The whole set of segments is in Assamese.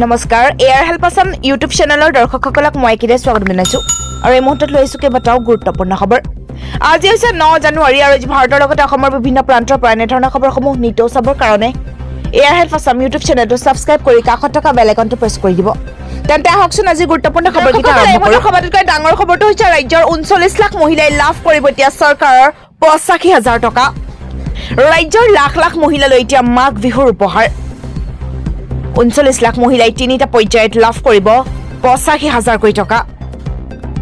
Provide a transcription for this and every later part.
নমস্কাৰ এয়াৰ হেল্প আসাম ইউটিউব চেনেলৰ দৰ্শকসকলক মই কিৰে স্বাগত জনাইছো আৰু এই মুহূৰ্তত লৈছো কেইবাটাও গুৰুত্বপূৰ্ণ খবৰ আজি হৈছে 9 জানুৱাৰী আৰু ভাৰতৰ লগতে অসমৰ বিভিন্ন প্ৰান্তৰ পৰা এনে ধৰণৰ খবৰসমূহ নিতৌ চাবৰ কাৰণে এয়াৰ হেল্প আসাম ইউটিউব চেনেলটো সাবস্ক্ৰাইব কৰি কাষত থকা বেল আইকনটো প্ৰেছ কৰি দিব তেন্তে আহকচোন আজি গুৰুত্বপূৰ্ণ খবৰকেইটা আৰম্ভ কৰো খবৰটোৰ ডাঙৰ খবৰটো হৈছে ৰাজ্যৰ 39 লাখ মহিলাই লাভ কৰিব এতিয়া চৰকাৰৰ ৮৫,০০০ টকা ৰাজ্যৰ লাখ লাখ মহিলালৈ এতিয়া মাঘ বিহুৰ উপহাৰ 39 লাখ মহিলাই তিনিটা পৰ্যায়ত লাভ কৰিব ৮৫,০০০ কোটি টকা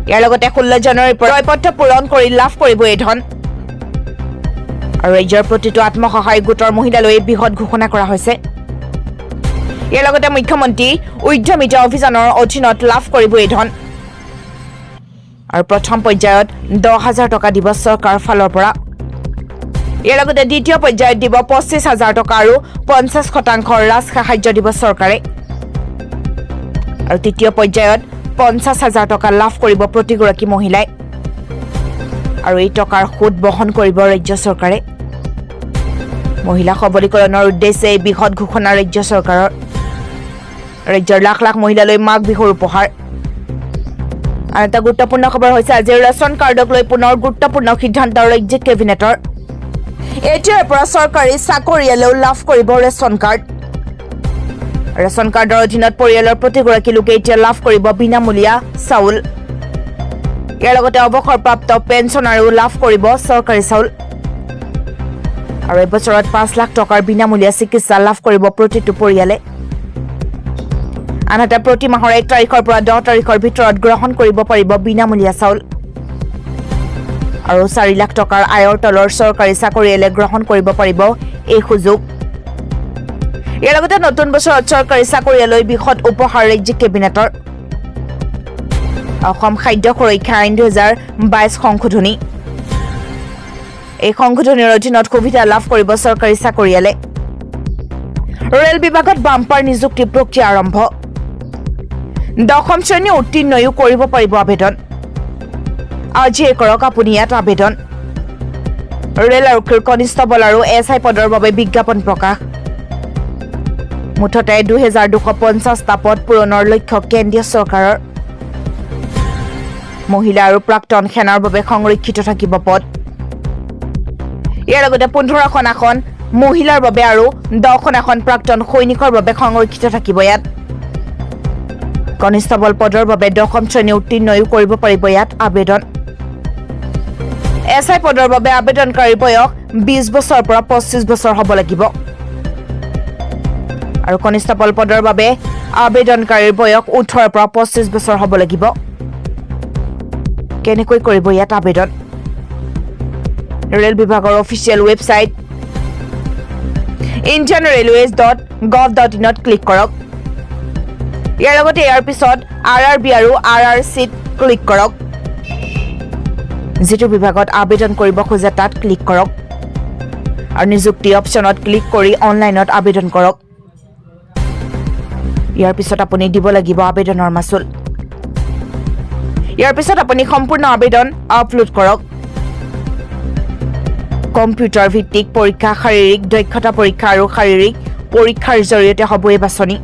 ইয়াৰ লগতে 16 জানুৱাৰীৰ পৰা পত্ৰ পূৰণ কৰি লাভ কৰিব এই ধন আৰু ৰাজ্যৰ প্ৰতিটো আত্মসহায়ক গোটৰ মহিলালৈ বৃহৎ ঘোষণা কৰা হৈছে ইয়াৰ লগতে মুখ্যমন্ত্ৰী উদ্যমিতা অভিযানৰ অধীনত লাভ কৰিব এই ধন আৰু প্ৰথম পৰ্যায়ত ১০,০০০ টকা দিব চৰকাৰৰ ফালৰ পৰা ইয়াৰ লগতে দ্বিতীয় পৰ্যায়ত দিব ২৫,০০০ টকা আৰু ৫০% ৰাজ সাহায্য দিব চৰকাৰে আৰু তৃতীয় পৰ্যায়ত ৫০,০০০ টকা লাভ কৰিব প্ৰতিগৰাকী মহিলাই আৰু এই টকাৰ সুদ বহন কৰিব ৰাজ্য চৰকাৰে মহিলা সবলীকৰণৰ উদ্দেশ্যে এই বৃহৎ ঘোষণা ৰাজ্য চৰকাৰৰ ৰাজ্যৰ লাখ লাখ মহিলালৈ মাঘ বিহুৰ উপহাৰ আৰু এটা গুৰুত্বপূৰ্ণ খবৰ হৈছে আজি ৰেচন কাৰ্ডক লৈ পুনৰ গুৰুত্বপূৰ্ণ সিদ্ধান্ত ৰাজ্যিক কেবিনেটৰ এতিয়াৰ পৰা চৰকাৰী চাকৰিয়ালেও লাভ কৰিব ৰেচন কাৰ্ডৰ অধীনত পৰিয়ালৰ প্ৰতিগৰাকী লোকে এতিয়া লাভ কৰিব বিনামূলীয়া চাউল ইয়াৰ লগতে অৱসৰপ্ৰাপ্ত পেঞ্চনাৰেও লাভ কৰিব চৰকাৰী চাউল আৰু এবছৰত ৫ লাখ টকাৰ বিনামূলীয়া চিকিৎসা লাভ কৰিব প্ৰতিটো পৰিয়ালে আনহাতে প্ৰতি মাহৰ ১ তাৰিখৰ পৰা ১০ তাৰিখৰ ভিতৰত গ্ৰহণ কৰিব পাৰিব বিনামূলীয়া চাউল আৰু ৪ লাখ টকাৰ আয়ৰ তলৰ চৰকাৰী চাকৰিয়ালে গ্ৰহণ কৰিব পাৰিব এই সুযোগ ইয়াৰ লগতে নতুন বছৰত চৰকাৰী চাকৰিয়ালৈ বৃহৎ উপহাৰ ৰাজ্যিক কেবিনেটৰ অসম খাদ্য সুৰক্ষা আইন ২০২২ সংশোধনী এই সংশোধনীৰ অধীনত সুবিধা লাভ কৰিব চৰকাৰী চাকৰিয়ালে ৰেল বিভাগত বাম্পাৰ নিযুক্তি প্ৰক্ৰিয়া আৰম্ভ ১০ম শ্ৰেণী উত্তীৰ্ণয়ো কৰিব পাৰিব আবেদন আজিয়ে কৰক আপুনি ইয়াত আবেদন ৰেল আৰক্ষীৰ কনিষ্টবল আৰু SI পদৰ বাবে বিজ্ঞাপন প্ৰকাশ মুঠতে ২,২৫০টা পদ পূৰণৰ লক্ষ্য কেন্দ্ৰীয় চৰকাৰৰ মহিলা আৰু প্ৰাক্তন সেনাৰ বাবে সংৰক্ষিত থাকিব পদ ইয়াৰ লগতে ১৫খন আসন মহিলাৰ বাবে আৰু 10খন আসন প্ৰাক্তন সৈনিকৰ বাবে সংৰক্ষিত থাকিব ইয়াত কনিষ্টবল পদৰ বাবে ১০ম শ্ৰেণী উত্তীৰ্ণয়ো কৰিব পাৰিব ইয়াত আবেদন SI পদৰ বাবে আবেদনকাৰীৰ বয়স ২০ বছৰৰ পৰা ২৫ বছৰ হ'ব লাগিব আৰু কনিষ্টবল পদৰ বাবে আবেদনকাৰীৰ বয়স ১৮ পৰা ২৫ বছৰ হ'ব লাগিব কেনেকৈ কৰিব ইয়াত আবেদন ৰেল বিভাগৰ অফিচিয়েল ৱেবছাইট indianrailways.gov.in ত ক্লিক কৰক ইয়াৰ লগতে ইয়াৰ পিছত RRB আৰু RRCত ক্লিক কৰক যিটো বিভাগত আবেদন কৰিব খোজে তাত ক্লিক কৰক আৰু নিযুক্তি অপশ্যনত ক্লিক কৰি অনলাইনত আবেদন কৰক ইয়াৰ পিছত আপুনি দিব লাগিব আবেদনৰ মাচুল ইয়াৰ পিছত আপুনি সম্পূৰ্ণ আবেদন আপলোড কৰক কম্পিউটাৰ ভিত্তিক পৰীক্ষা শাৰীৰিক দক্ষতা পৰীক্ষা আৰু শাৰীৰিক পৰীক্ষাৰ জৰিয়তে হ'ব এই বাছনি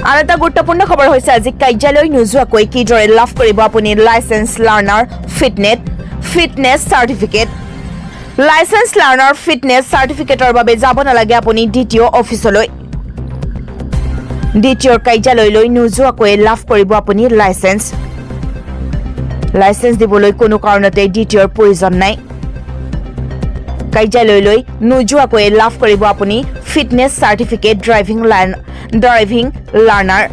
আৰু এটা গুৰুত্বপূৰ্ণ খবৰ হৈছে আজি কাৰ্যালয় নোযোৱাকৈ কিদৰে লাভ কৰিব আপুনি licence learner fitness certificate licence learner fitness চাৰ্টিফিকেটৰ বাবে যাব নালাগে আপুনি দ্বিতীয় অফিচলৈ দ্বিতীয় কাৰ্যালয়লৈ নোযোৱাকৈ লাভ কৰিব আপুনি লাইচেন্স দিবলৈ কোনো কাৰণতে দ্বিতীয়ৰ প্ৰয়োজন নাই কাৰ্যালয়লৈ নোযোৱাকৈ লাভ কৰিব আপুনি ফিটনেছ চাৰ্টিফিকেট ড্ৰাইভিং লাৰ্ণাৰ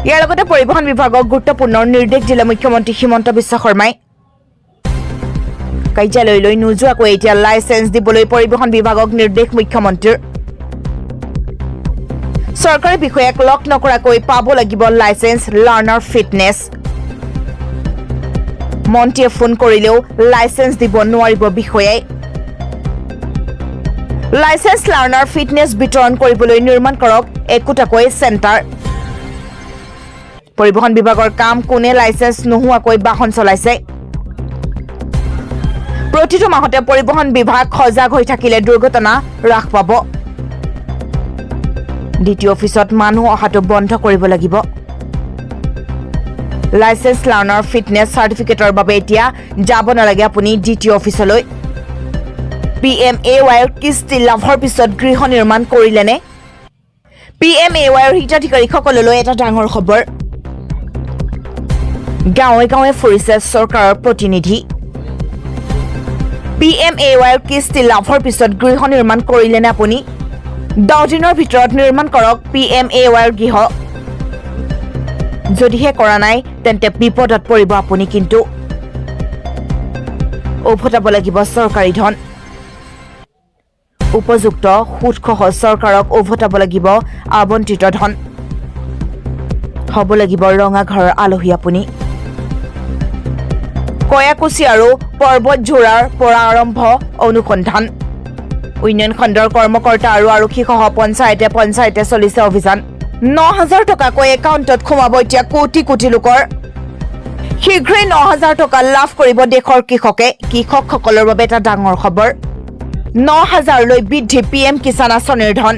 ইয়াৰ লগতে পৰিবহণ বিভাগক গুৰুত্বপূৰ্ণ নিৰ্দেশ দিলে মুখ্যমন্ত্ৰী হিমন্ত বিশ্ব শৰ্মাই কাৰ্যালয়লৈ নোযোৱাকৈ এতিয়া লাইচেন্স দিবলৈ পৰিবহণ বিভাগক নিৰ্দেশ মুখ্যমন্ত্ৰীৰ চৰকাৰী বিষয়াক লগ নকৰাকৈ পাব লাগিব লাইচেন্স লাৰ্ণাৰ ফিটনেছ মন্ত্ৰীয়ে ফোন কৰিলেও লাইচেন্স দিব নোৱাৰিব বিষয়াই লাইচেন্স লাৰ্ণাৰ ফিটনেছ বিতৰণ কৰিবলৈ নিৰ্মাণ কৰক একোটাকৈ চেণ্টাৰ পৰিবহণ বিভাগৰ কাম কোনে লাইচেন্স নোহোৱাকৈ বাহন চলাইছে প্ৰতিটো মাহতে পৰিবহণ বিভাগ সজাগ হৈ থাকিলে দুৰ্ঘটনা হ্ৰাস পাব দ্বিতীয় অফিচত মানুহ অহাটো বন্ধ কৰিব লাগিব লাইসেন্স লাৰ্ণাৰ ফিটনেছ সাৰ্টিফিকেটৰ বাবে এতিয়া যাব নালাগে আপুনি দ্বিতীয় অফিচলৈ PMAYৰ কিস্তি লাভৰ পিছত গৃহ নিৰ্মাণ কৰিলেনে PMAYৰ হিতাধিকাৰীসকললৈ এটা ডাঙৰ খবৰ গাঁৱে গাঁৱে ফুৰিছে চৰকাৰৰ প্ৰতিনিধি PMAYৰ কিস্তি লাভৰ পিছত গৃহ নিৰ্মাণ কৰিলেনে আপুনি 10 দিনৰ ভিতৰত নিৰ্মাণ কৰক PMAYৰ গৃহ যদিহে কৰা নাই তেন্তে বিপদত পৰিব আপুনি কিন্তু উভতাব লাগিব চৰকাৰী ধন উপযুক্ত সুদসহ চৰকাৰক উভতাব লাগিব আবণ্টিত ধন হ'ব লাগিব ৰঙা ঘৰৰ আলহী আপুনি কয়াকুছি আৰু পৰ্বত ঝোৰাৰ পৰা আৰম্ভ অনুসন্ধান উন্নয়ন খণ্ডৰ কৰ্মকৰ্তা আৰু আৰক্ষীসহ পঞ্চায়তে চলিছে অভিযান 9000 টকাকৈ একাউণ্টত সোমাব এতিয়া কোটি কোটি লোকৰ শীঘ্ৰেই 9000 টকা লাভ কৰিব দেশৰ কৃষকসকলৰ বাবে এটা ডাঙৰ খবৰ 9000 লৈ বৃদ্ধি PM কিষাণ আঁচনিৰ ধন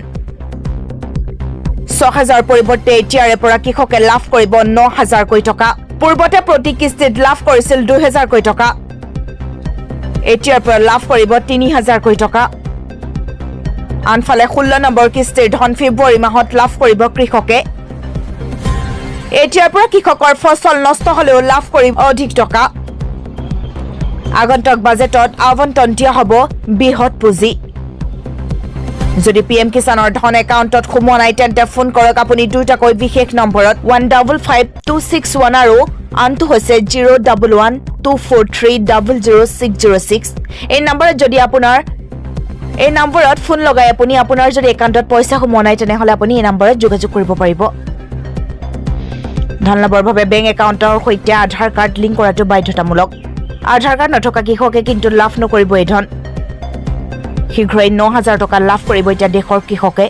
6000 পৰিৱৰ্তে এতিয়াৰে পৰা কৃষকে লাভ কৰিব 9000 কৈ টকা পূৰ্বতে প্ৰতি কিস্তিত লাভ কৰিছিল 2000 কৈ টকা এতিয়াৰ পৰা লাভ কৰিব 3000 কৈ টকা আনফালে 16 নম্বৰ কিস্তিৰ ধন ফেব্ৰুৱাৰী মাহত লাভ কৰিব কৃষকে এতিয়াৰ পৰা কৃষকৰ ফচল নষ্ট হলেও লাভ কৰিব অধিক টকা আগন্তুক বাজেটত আবণ্টন দিয়া হ'ব বৃহৎ পুঁজি যদি PM কিষাণৰ ধন একাউণ্টত সোমোৱা নাই তেন্তে ফোন কৰক আপুনি দুটাকৈ বিশেষ নম্বৰত 155261 আৰু আনটো হৈছে 01124300606 এই নম্বৰত যদি আপোনাৰ এই নম্বৰত ফোন লগাই আপুনি আপোনাৰ যদি একাউণ্টত পইচা সোমোৱা নাই তেনেহলে আপুনি এই নম্বৰত যোগাযোগ কৰিব পাৰিব ধন লাভৰ বাবে বেংক একাউণ্টৰ সৈতে আধাৰ কাৰ্ড লিংক কৰাটো বাধ্যতামূলক আধাৰ কাৰ্ড নথকা কৃষকে কিন্তু লাভ নকৰিব এই ধন শীঘ্ৰেই 9000 টকা লাভ কৰিব এতিয়া দেশৰ কৃষকে